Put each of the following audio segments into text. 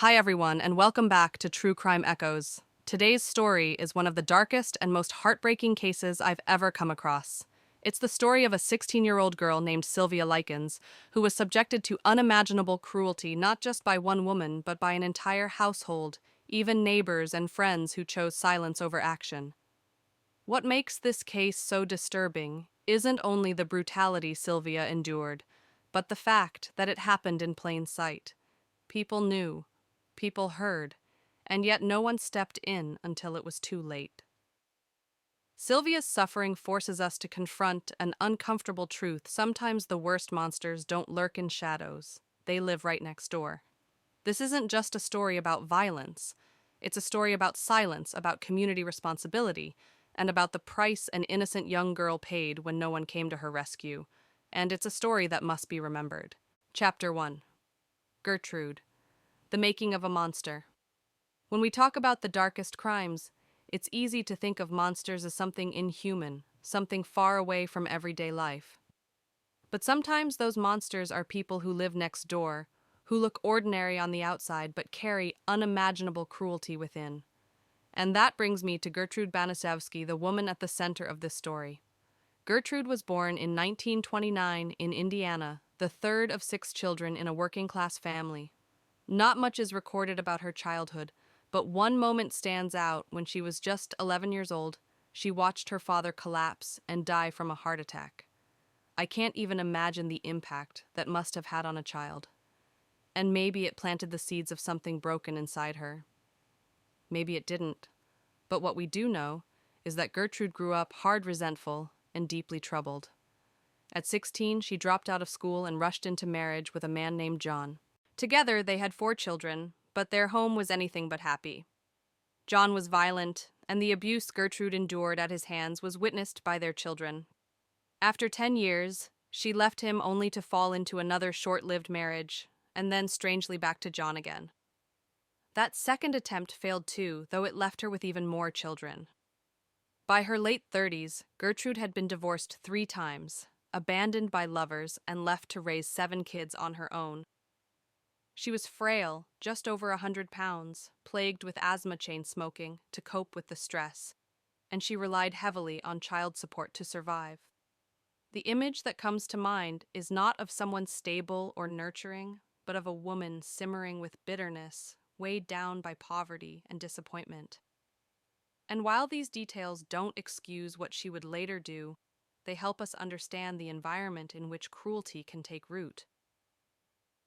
Hi, everyone, and welcome back to True Crime Echoes. Today's story is one of the darkest and most heartbreaking cases I've ever come across. It's the story of a 16-year-old girl named Sylvia Likens, who was subjected to unimaginable cruelty not just by one woman, but by an entire household, even neighbors and friends who chose silence over action. What makes this case so disturbing isn't only the brutality Sylvia endured, but the fact that it happened in plain sight. People knew. People heard, and yet no one stepped in until it was too late. Sylvia's suffering forces us to confront an uncomfortable truth. Sometimes the worst monsters don't lurk in shadows. They live right next door. This isn't just a story about violence. It's a story about silence, about community responsibility, and about the price an innocent young girl paid when no one came to her rescue. And it's a story that must be remembered. Chapter 1. Gertrude. The making of a monster. When we talk about the darkest crimes, it's easy to think of monsters as something inhuman, something far away from everyday life. But sometimes those monsters are people who live next door, who look ordinary on the outside but carry unimaginable cruelty within. And that brings me to Gertrude Baniszewski, the woman at the center of this story. Gertrude was born in 1929 in Indiana, the third of 6 children in a working-class family. Not much is recorded about her childhood, but one moment stands out. When she was just 11 years old, she watched her father collapse and die from a heart attack. I can't even imagine the impact that must have had on a child. And maybe it planted the seeds of something broken inside her. Maybe it didn't. But what we do know is that Gertrude grew up hard, resentful, and deeply troubled. At 16, she dropped out of school and rushed into marriage with a man named John. Together, they had 4 children, but their home was anything but happy. John was violent, and the abuse Gertrude endured at his hands was witnessed by their children. After 10 years, she left him only to fall into another short-lived marriage, and then strangely back to John again. That second attempt failed too, though it left her with even more children. By her late 30s, Gertrude had been divorced 3 times, abandoned by lovers, and left to raise 7 kids on her own. She was frail, just over 100 pounds, plagued with asthma chain smoking to cope with the stress, and she relied heavily on child support to survive. The image that comes to mind is not of someone stable or nurturing, but of a woman simmering with bitterness, weighed down by poverty and disappointment. And while these details don't excuse what she would later do, they help us understand the environment in which cruelty can take root.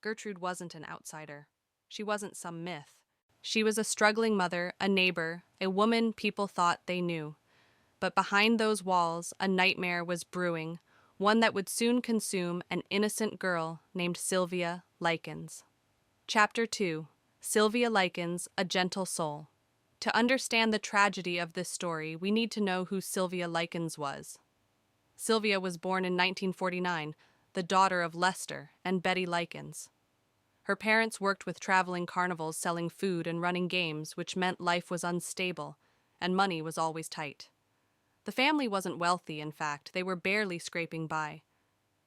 Gertrude wasn't an outsider. She wasn't some myth. She was a struggling mother, a neighbor, a woman people thought they knew. But behind those walls, a nightmare was brewing, one that would soon consume an innocent girl named Sylvia Likens. Chapter 2. Sylvia Likens, A Gentle Soul. To understand the tragedy of this story, we need to know who Sylvia Likens was. Sylvia was born in 1949, the daughter of Lester and Betty Likens. Her parents worked with traveling carnivals selling food and running games, which meant life was unstable, and money was always tight. The family wasn't wealthy, in fact, they were barely scraping by.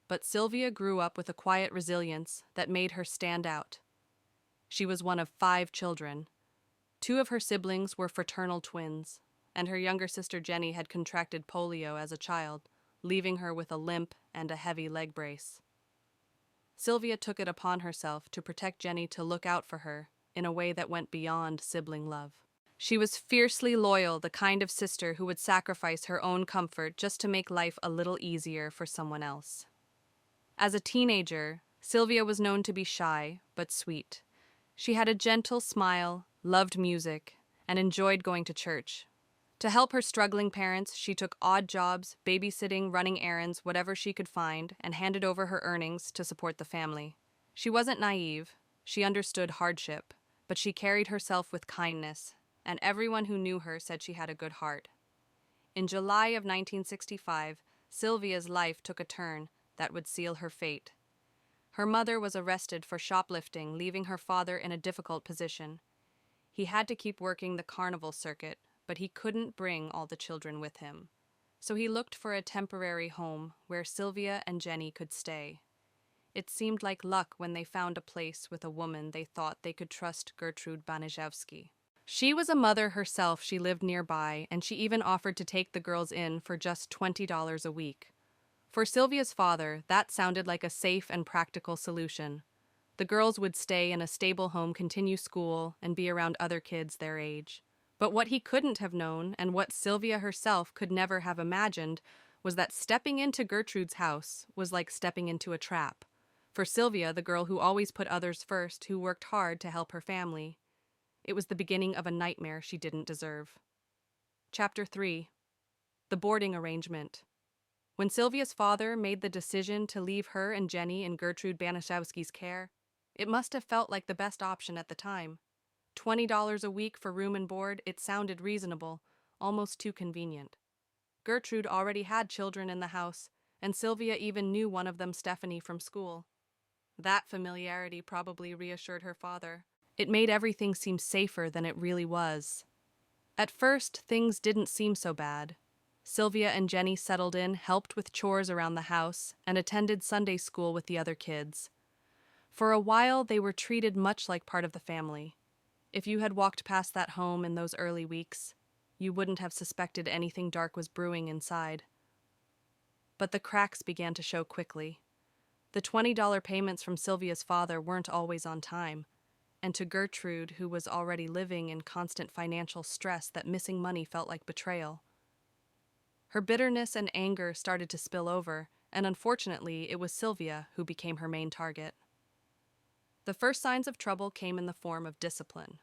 But Sylvia grew up with a quiet resilience that made her stand out. She was one of 5 children. 2 of her siblings were fraternal twins, and her younger sister Jenny had contracted polio as a child, leaving her with a limp and a heavy leg brace. Sylvia took it upon herself to protect Jenny, to look out for her in a way that went beyond sibling love. She was fiercely loyal, the kind of sister who would sacrifice her own comfort just to make life a little easier for someone else. As a teenager, Sylvia was known to be shy but sweet. She had a gentle smile, loved music, and enjoyed going to church. To help her struggling parents, she took odd jobs, babysitting, running errands, whatever she could find, and handed over her earnings to support the family. She wasn't naive. She understood hardship, but she carried herself with kindness, and everyone who knew her said she had a good heart. In July of 1965, Sylvia's life took a turn that would seal her fate. Her mother was arrested for shoplifting, leaving her father in a difficult position. He had to keep working the carnival circuit, but he couldn't bring all the children with him. So he looked for a temporary home where Sylvia and Jenny could stay. It seemed like luck when they found a place with a woman they thought they could trust, Gertrude Baniszewski. She was a mother herself, she lived nearby, and she even offered to take the girls in for just $20 a week. For Sylvia's father, that sounded like a safe and practical solution. The girls would stay in a stable home, continue school, and be around other kids their age. But what he couldn't have known, and what Sylvia herself could never have imagined, was that stepping into Gertrude's house was like stepping into a trap. For Sylvia, the girl who always put others first, who worked hard to help her family, it was the beginning of a nightmare she didn't deserve. Chapter 3. The Boarding Arrangement. When Sylvia's father made the decision to leave her and Jenny in Gertrude Baniszewski's care, it must have felt like the best option at the time. $20 a week for room and board, it sounded reasonable, almost too convenient. Gertrude already had children in the house, and Sylvia even knew one of them, Stephanie, from school. That familiarity probably reassured her father. It made everything seem safer than it really was. At first, things didn't seem so bad. Sylvia and Jenny settled in, helped with chores around the house, and attended Sunday school with the other kids. For a while, they were treated much like part of the family. If you had walked past that home in those early weeks, you wouldn't have suspected anything dark was brewing inside. But the cracks began to show quickly. The $20 payments from Sylvia's father weren't always on time, and to Gertrude, who was already living in constant financial stress, that missing money felt like betrayal. Her bitterness and anger started to spill over, and unfortunately, it was Sylvia who became her main target. The first signs of trouble came in the form of discipline.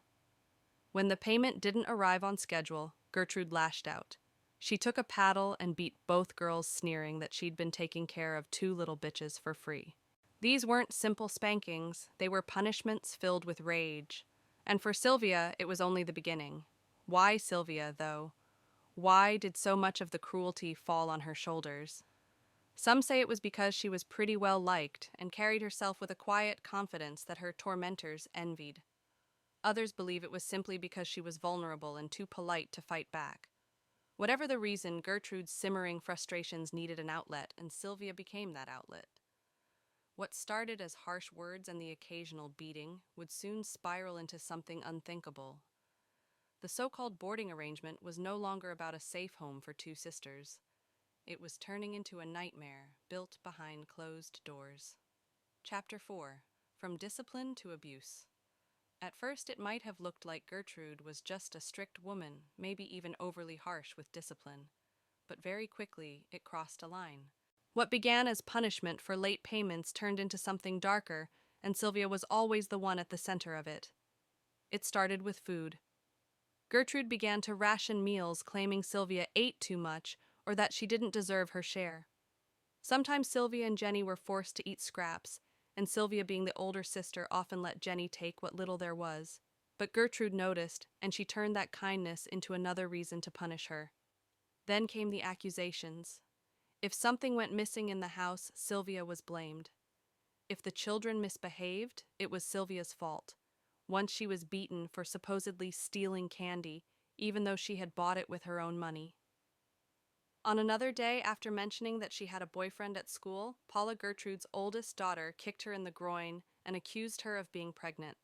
When the payment didn't arrive on schedule, Gertrude lashed out. She took a paddle and beat both girls, sneering that she'd been taking care of two little bitches for free. These weren't simple spankings, they were punishments filled with rage. And for Sylvia, it was only the beginning. Why Sylvia, though? Why did so much of the cruelty fall on her shoulders? Some say it was because she was pretty well liked and carried herself with a quiet confidence that her tormentors envied. Others believe it was simply because she was vulnerable and too polite to fight back. Whatever the reason, Gertrude's simmering frustrations needed an outlet, and Sylvia became that outlet. What started as harsh words and the occasional beating would soon spiral into something unthinkable. The so-called boarding arrangement was no longer about a safe home for two sisters. It was turning into a nightmare built behind closed doors. Chapter 4. From Discipline to Abuse. At first, it might have looked like Gertrude was just a strict woman, maybe even overly harsh with discipline. But very quickly, it crossed a line. What began as punishment for late payments turned into something darker, and Sylvia was always the one at the center of it. It started with food. Gertrude began to ration meals, claiming Sylvia ate too much or that she didn't deserve her share. Sometimes Sylvia and Jenny were forced to eat scraps, and Sylvia, being the older sister, often let Jenny take what little there was. But Gertrude noticed, and she turned that kindness into another reason to punish her. Then came the accusations. If something went missing in the house, Sylvia was blamed. If the children misbehaved, it was Sylvia's fault. Once she was beaten for supposedly stealing candy, even though she had bought it with her own money. On another day, after mentioning that she had a boyfriend at school, Paula, Gertrude's oldest daughter, kicked her in the groin and accused her of being pregnant.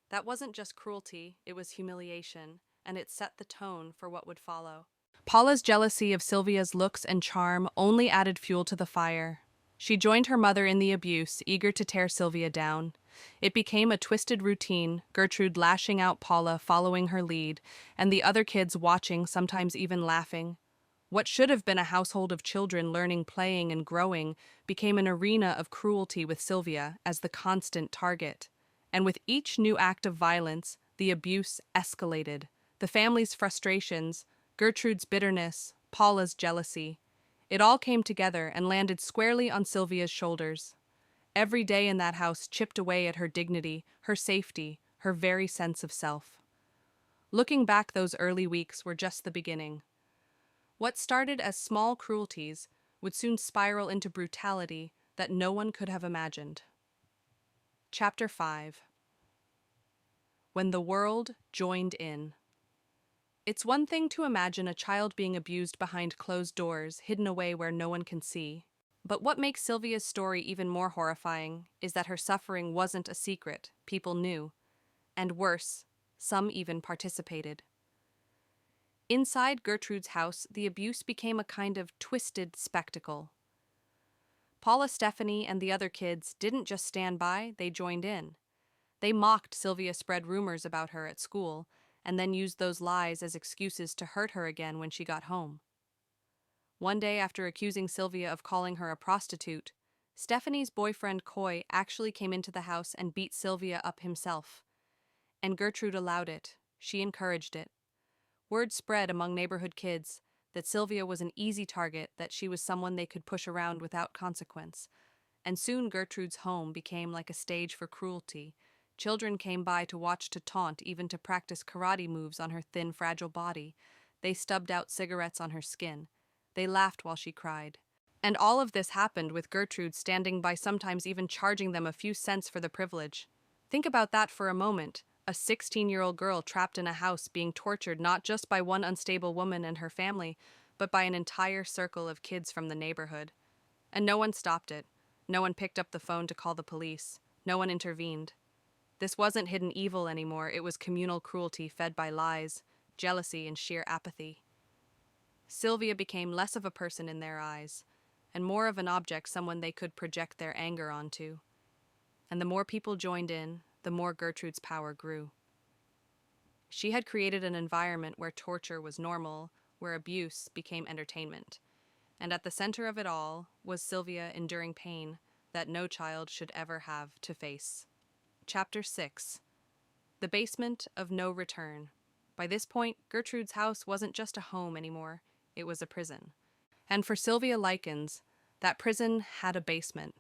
That wasn't just cruelty, it was humiliation, and it set the tone for what would follow. Paula's jealousy of Sylvia's looks and charm only added fuel to the fire. She joined her mother in the abuse, eager to tear Sylvia down. It became a twisted routine, Gertrude lashing out, Paula following her lead, and the other kids watching, sometimes even laughing. What should have been a household of children learning, playing, and growing became an arena of cruelty with Sylvia as the constant target. And with each new act of violence, the abuse escalated. The family's frustrations, Gertrude's bitterness, Paula's jealousy. It all came together and landed squarely on Sylvia's shoulders. Every day in that house chipped away at her dignity, her safety, her very sense of self. Looking back, those early weeks were just the beginning. What started as small cruelties would soon spiral into brutality that no one could have imagined. Chapter 5. When the world joined in. It's one thing to imagine a child being abused behind closed doors, hidden away where no one can see. But what makes Sylvia's story even more horrifying is that her suffering wasn't a secret, people knew. And worse, some even participated. Inside Gertrude's house, the abuse became a kind of twisted spectacle. Paula, Stephanie, and the other kids didn't just stand by, they joined in. They mocked Sylvia, spread rumors about her at school, and then used those lies as excuses to hurt her again when she got home. One day, after accusing Sylvia of calling her a prostitute, Stephanie's boyfriend Coy actually came into the house and beat Sylvia up himself. And Gertrude allowed it. She encouraged it. Word spread among neighborhood kids that Sylvia was an easy target, that she was someone they could push around without consequence. And soon Gertrude's home became like a stage for cruelty. Children came by to watch, to taunt, even to practice karate moves on her thin, fragile body. They stubbed out cigarettes on her skin. They laughed while she cried. And all of this happened with Gertrude standing by, sometimes even charging them a few cents for the privilege. Think about that for a moment. A 16-year-old girl trapped in a house being tortured not just by one unstable woman and her family, but by an entire circle of kids from the neighborhood. And no one stopped it. No one picked up the phone to call the police. No one intervened. This wasn't hidden evil anymore, it was communal cruelty fed by lies, jealousy, and sheer apathy. Sylvia became less of a person in their eyes, and more of an object, someone they could project their anger onto. And the more people joined in, the more Gertrude's power grew. She had created an environment where torture was normal, where abuse became entertainment. And at the center of it all was Sylvia enduring pain that no child should ever have to face. Chapter 6. The Basement of No Return. By this point, Gertrude's house wasn't just a home anymore, it was a prison. And for Sylvia Likens, that prison had a basement.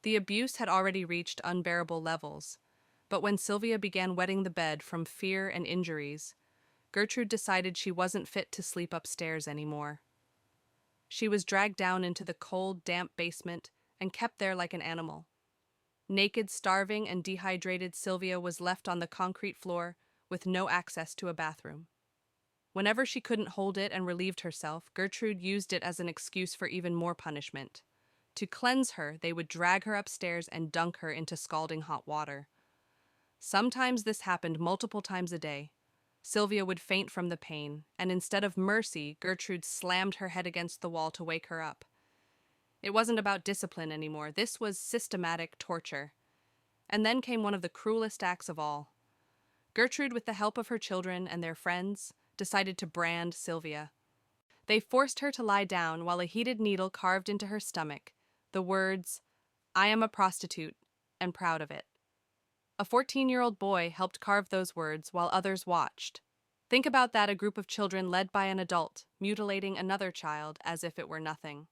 The abuse had already reached unbearable levels, but when Sylvia began wetting the bed from fear and injuries, Gertrude decided she wasn't fit to sleep upstairs anymore. She was dragged down into the cold, damp basement and kept there like an animal. Naked, starving, and dehydrated, Sylvia was left on the concrete floor with no access to a bathroom. Whenever she couldn't hold it and relieved herself, Gertrude used it as an excuse for even more punishment. To cleanse her, they would drag her upstairs and dunk her into scalding hot water. Sometimes this happened multiple times a day. Sylvia would faint from the pain, and instead of mercy, Gertrude slammed her head against the wall to wake her up. It wasn't about discipline anymore. This was systematic torture. And then came one of the cruelest acts of all. Gertrude, with the help of her children and their friends, decided to brand Sylvia. They forced her to lie down while a heated needle carved into her stomach the words, "I am a prostitute, and proud of it." A 14-year-old boy helped carve those words while others watched. Think about that, a group of children led by an adult, mutilating another child as if it were nothing.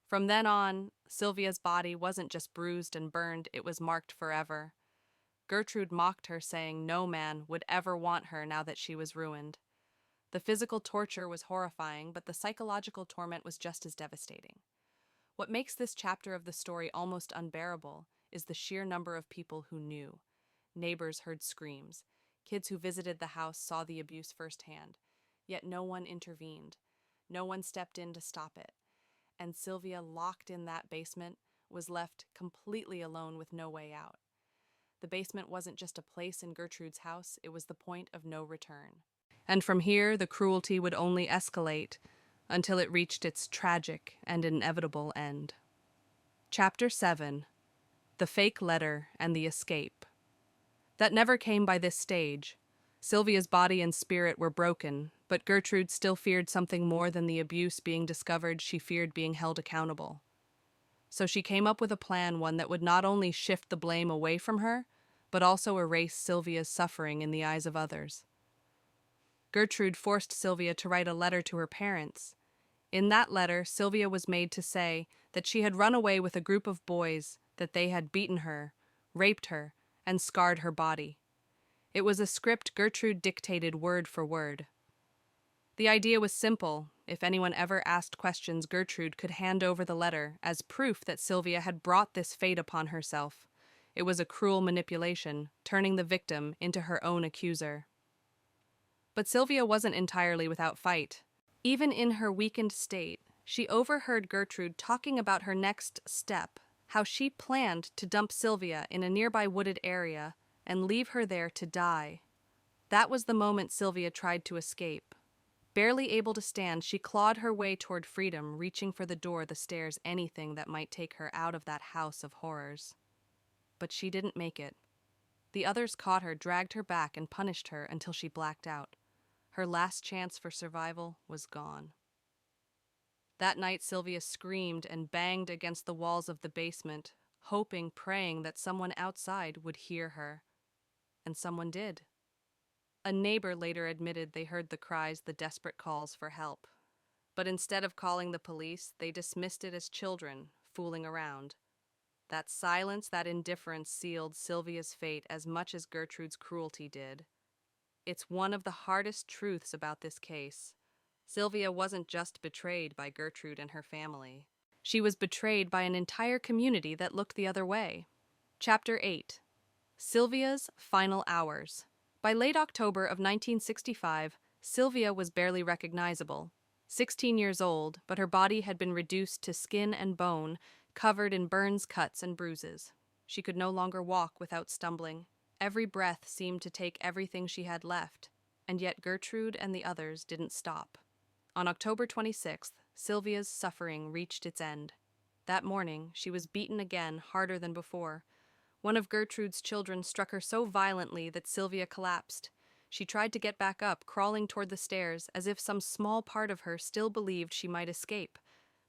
From then on, Sylvia's body wasn't just bruised and burned, it was marked forever. Gertrude mocked her, saying no man would ever want her now that she was ruined. The physical torture was horrifying, but the psychological torment was just as devastating. What makes this chapter of the story almost unbearable is the sheer number of people who knew. Neighbors heard screams. Kids who visited the house saw the abuse firsthand. Yet no one intervened. No one stepped in to stop it. And Sylvia, locked in that basement, was left completely alone with no way out. The basement wasn't just a place in Gertrude's house, it was the point of no return. And from here, the cruelty would only escalate until it reached its tragic and inevitable end. Chapter 7. The Fake Letter and the Escape. That never came by this stage. Sylvia's body and spirit were broken, but Gertrude still feared something more than the abuse being discovered. She feared being held accountable. So she came up with a plan, one that would not only shift the blame away from her, but also erase Sylvia's suffering in the eyes of others. Gertrude forced Sylvia to write a letter to her parents. In that letter, Sylvia was made to say that she had run away with a group of boys, that they had beaten her, raped her, and scarred her body. It was a script Gertrude dictated word for word. The idea was simple. If anyone ever asked questions, Gertrude could hand over the letter as proof that Sylvia had brought this fate upon herself. It was a cruel manipulation, turning the victim into her own accuser. But Sylvia wasn't entirely without fight. Even in her weakened state, She overheard Gertrude talking about her next step, how she planned to dump Sylvia in a nearby wooded area and leave her there to die. That was the moment Sylvia tried to escape. Barely able to stand, she clawed her way toward freedom, reaching for the door, the stairs, anything that might take her out of that house of horrors. But she didn't make it. The others caught her, dragged her back, and punished her until she blacked out. Her last chance for survival was gone. That night, Sylvia screamed and banged against the walls of the basement, hoping, praying that someone outside would hear her. And someone did. A neighbor later admitted they heard the cries, the desperate calls for help. But instead of calling the police, they dismissed it as children, fooling around. That silence, that indifference sealed Sylvia's fate as much as Gertrude's cruelty did. It's one of the hardest truths about this case. Sylvia wasn't just betrayed by Gertrude and her family. She was betrayed by an entire community that looked the other way. Chapter 8. Sylvia's Final Hours. By late October of 1965, Sylvia was barely recognizable. 16 years old, but her body had been reduced to skin and bone, covered in burns, cuts, and bruises. She could no longer walk without stumbling. Every breath seemed to take everything she had left, and yet Gertrude and the others didn't stop. On October 26th, Sylvia's suffering reached its end. That morning, she was beaten again, harder than before. One of Gertrude's children struck her so violently that Sylvia collapsed. She tried to get back up, crawling toward the stairs, as if some small part of her still believed she might escape.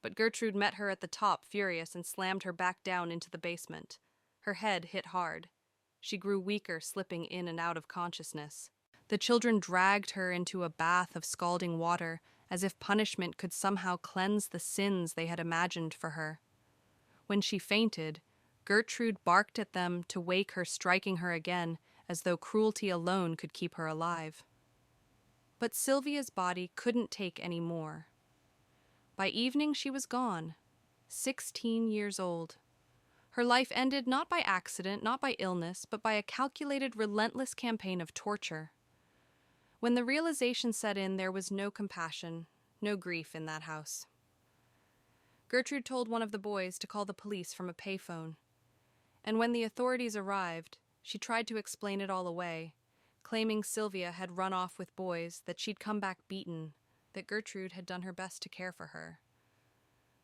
But Gertrude met her at the top, furious, and slammed her back down into the basement. Her head hit hard. She grew weaker, slipping in and out of consciousness. The children dragged her into a bath of scalding water, as if punishment could somehow cleanse the sins they had imagined for her. When she fainted, Gertrude barked at them to wake her, striking her again, as though cruelty alone could keep her alive. But Sylvia's body couldn't take any more. By evening, she was gone, 16 years old. Her life ended not by accident, not by illness, but by a calculated, relentless campaign of torture. When the realization set in, there was no compassion, no grief in that house. Gertrude told one of the boys to call the police from a payphone. And when the authorities arrived, she tried to explain it all away, claiming Sylvia had run off with boys, that she'd come back beaten, that Gertrude had done her best to care for her.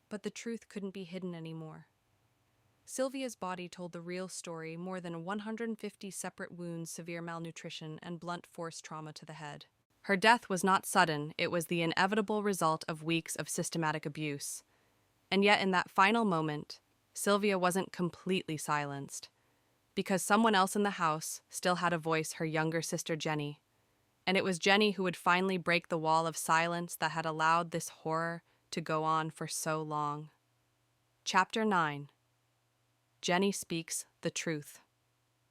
But the truth couldn't be hidden anymore. Sylvia's body told the real story: more than 150 separate wounds, severe malnutrition, and blunt force trauma to the head. Her death was not sudden, it was the inevitable result of weeks of systematic abuse. And yet in that final moment, Sylvia wasn't completely silenced, because someone else in the house still had a voice, her younger sister Jenny. And it was Jenny who would finally break the wall of silence that had allowed this horror to go on for so long. Chapter 9. Jenny speaks the truth.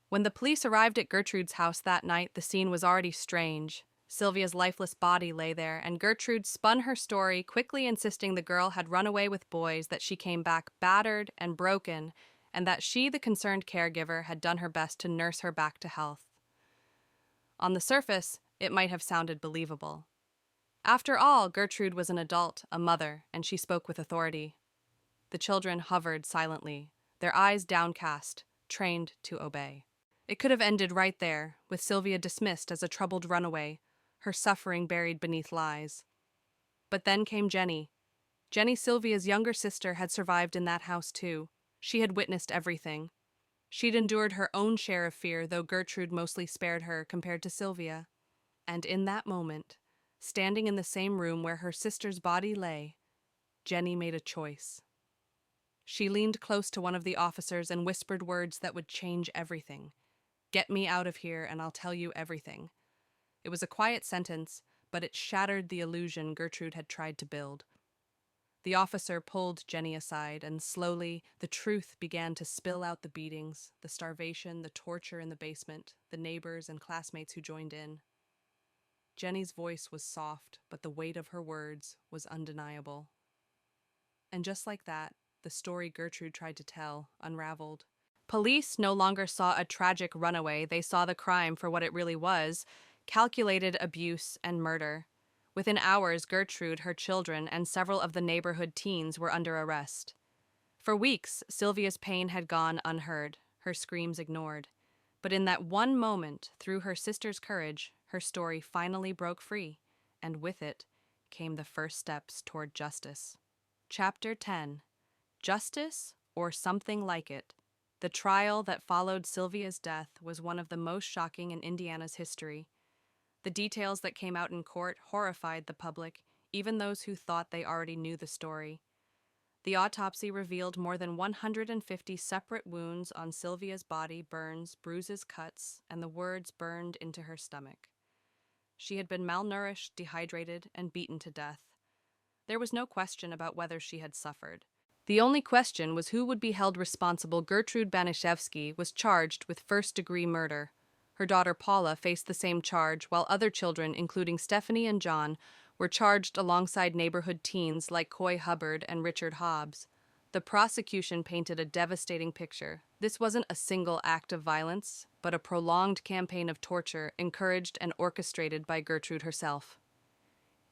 When the police arrived at Gertrude's house that night, the scene was already strange. Sylvia's lifeless body lay there, and Gertrude spun her story, quickly insisting the girl had run away with boys, that she came back battered and broken, and that she, the concerned caregiver, had done her best to nurse her back to health. On the surface, it might have sounded believable. After all, Gertrude was an adult, a mother, and she spoke with authority. The children hovered silently, their eyes downcast, trained to obey. It could have ended right there, with Sylvia dismissed as a troubled runaway, her suffering buried beneath lies. But then came Jenny. Jenny, Sylvia's younger sister, had survived in that house too. She had witnessed everything. She'd endured her own share of fear, though Gertrude mostly spared her compared to Sylvia. And in that moment, standing in the same room where her sister's body lay, Jenny made a choice. She leaned close to one of the officers and whispered words that would change everything. "Get me out of here and I'll tell you everything." It was a quiet sentence, but it shattered the illusion Gertrude had tried to build. The officer pulled Jenny aside, and slowly the truth began to spill out: the beatings, the starvation, the torture in the basement, the neighbors and classmates who joined in. Jenny's voice was soft, but the weight of her words was undeniable. And just like that, the story Gertrude tried to tell unraveled. Police no longer saw a tragic runaway, they saw the crime for what it really was: calculated abuse and murder. Within hours, Gertrude, her children, and several of the neighborhood teens were under arrest. For weeks, Sylvia's pain had gone unheard, her screams ignored. But in that one moment, through her sister's courage, her story finally broke free, and with it came the first steps toward justice. Chapter 10: Justice or Something Like It. The trial that followed Sylvia's death was one of the most shocking in Indiana's history. The details that came out in court horrified the public, even those who thought they already knew the story. The autopsy revealed more than 150 separate wounds on Sylvia's body, burns, bruises, cuts, and the words burned into her stomach. She had been malnourished, dehydrated, and beaten to death. There was no question about whether she had suffered. The only question was who would be held responsible. Gertrude Baniszewski was charged with first-degree murder. Her daughter Paula faced the same charge, while other children, including Stephanie and John, were charged alongside neighborhood teens like Coy Hubbard and Richard Hobbs. The prosecution painted a devastating picture. This wasn't a single act of violence, but a prolonged campaign of torture encouraged and orchestrated by Gertrude herself.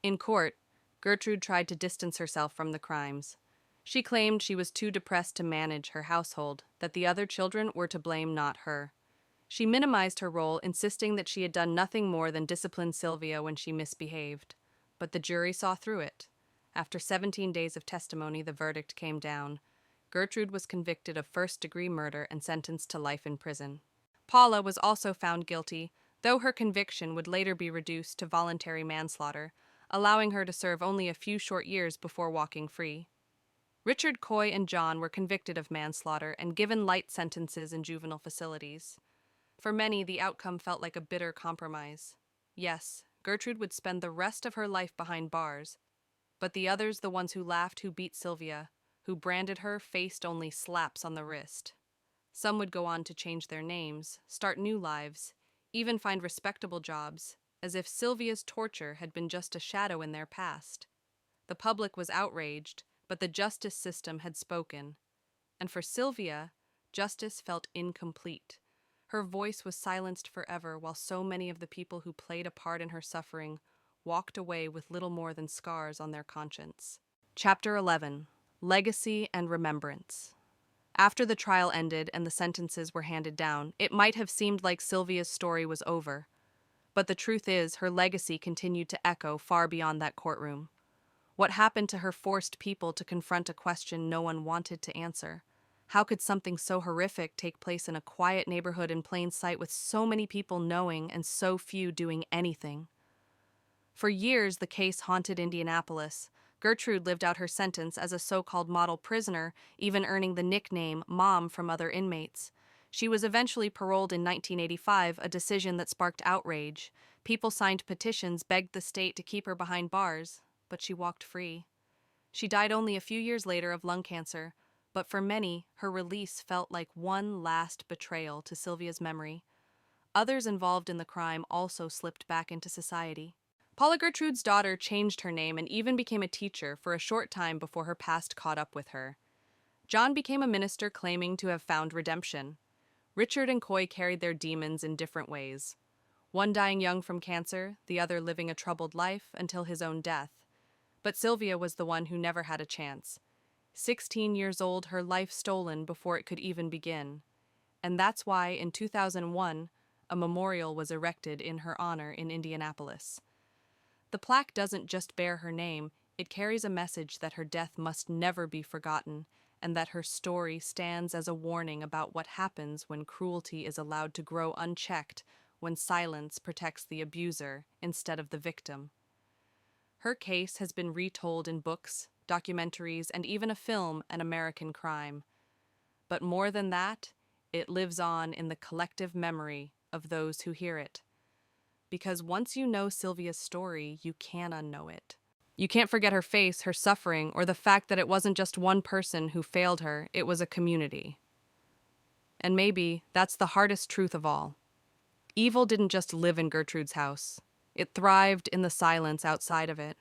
In court, Gertrude tried to distance herself from the crimes. She claimed she was too depressed to manage her household, that the other children were to blame, not her. She minimized her role, insisting that she had done nothing more than discipline Sylvia when she misbehaved. But the jury saw through it. After 17 days of testimony, the verdict came down. Gertrude was convicted of first-degree murder and sentenced to life in prison. Paula was also found guilty, though her conviction would later be reduced to voluntary manslaughter, allowing her to serve only a few short years before walking free. Richard, Coy, and John were convicted of manslaughter and given light sentences in juvenile facilities. For many, the outcome felt like a bitter compromise. Yes, Gertrude would spend the rest of her life behind bars, but the others, the ones who laughed, who beat Sylvia, who branded her, faced only slaps on the wrist. Some would go on to change their names, start new lives, even find respectable jobs, as if Sylvia's torture had been just a shadow in their past. The public was outraged, but the justice system had spoken. And for Sylvia, justice felt incomplete. Her voice was silenced forever, while so many of the people who played a part in her suffering walked away with little more than scars on their conscience. Chapter 11: Legacy and Remembrance. After the trial ended and the sentences were handed down, it might have seemed like Sylvia's story was over. But the truth is, her legacy continued to echo far beyond that courtroom. What happened to her forced people to confront a question no one wanted to answer? How could something so horrific take place in a quiet neighborhood in plain sight with so many people knowing and so few doing anything? For years, the case haunted Indianapolis. Gertrude lived out her sentence as a so-called model prisoner, even earning the nickname Mom from other inmates. She was eventually paroled in 1985, a decision that sparked outrage. People signed petitions, begged the state to keep her behind bars, but she walked free. She died only a few years later of lung cancer, but for many, her release felt like one last betrayal to Sylvia's memory. Others involved in the crime also slipped back into society. Paula, Gertrude's daughter, changed her name and even became a teacher for a short time before her past caught up with her. John became a minister claiming to have found redemption. Richard and Coy carried their demons in different ways. One dying young from cancer, the other living a troubled life until his own death. But Sylvia was the one who never had a chance. 16 years old, her life stolen before it could even begin. And that's why, in 2001, a memorial was erected in her honor in Indianapolis. The plaque doesn't just bear her name, it carries a message that her death must never be forgotten, and that her story stands as a warning about what happens when cruelty is allowed to grow unchecked, when silence protects the abuser instead of the victim. Her case has been retold in books, documentaries, and even a film, An American Crime. But more than that, it lives on in the collective memory of those who hear it. Because once you know Sylvia's story, you can't unknow it. You can't forget her face, her suffering, or the fact that it wasn't just one person who failed her, it was a community. And maybe that's the hardest truth of all. Evil didn't just live in Gertrude's house. It thrived in the silence outside of it.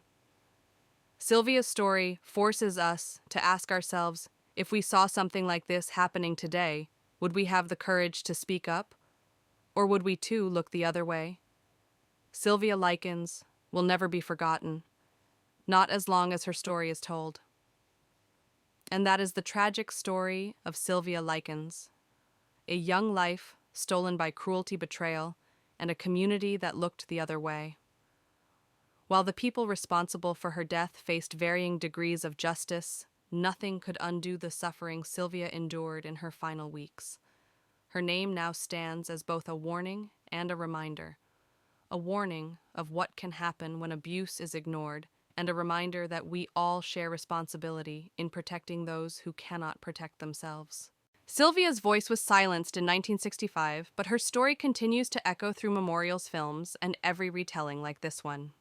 Sylvia's story forces us to ask ourselves, if we saw something like this happening today, would we have the courage to speak up? Or would we too look the other way? Sylvia Likens, will never be forgotten, not as long as her story is told. And that is the tragic story of Sylvia Likens, a young life stolen by cruelty, betrayal, and a community that looked the other way. While the people responsible for her death faced varying degrees of justice, nothing could undo the suffering Sylvia endured in her final weeks. Her name now stands as both a warning and a reminder. A warning of what can happen when abuse is ignored, and a reminder that we all share responsibility in protecting those who cannot protect themselves. Sylvia's voice was silenced in 1965, but her story continues to echo through memorials, films, and every retelling like this one.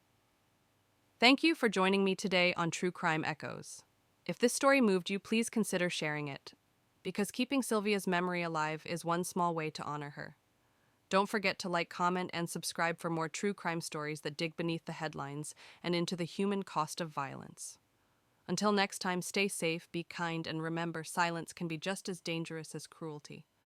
Thank you for joining me today on True Crime Echoes. If this story moved you, please consider sharing it, because keeping Sylvia's memory alive is one small way to honor her. Don't forget to like, comment, and subscribe for more true crime stories that dig beneath the headlines and into the human cost of violence. Until next time, stay safe, be kind, and remember, silence can be just as dangerous as cruelty.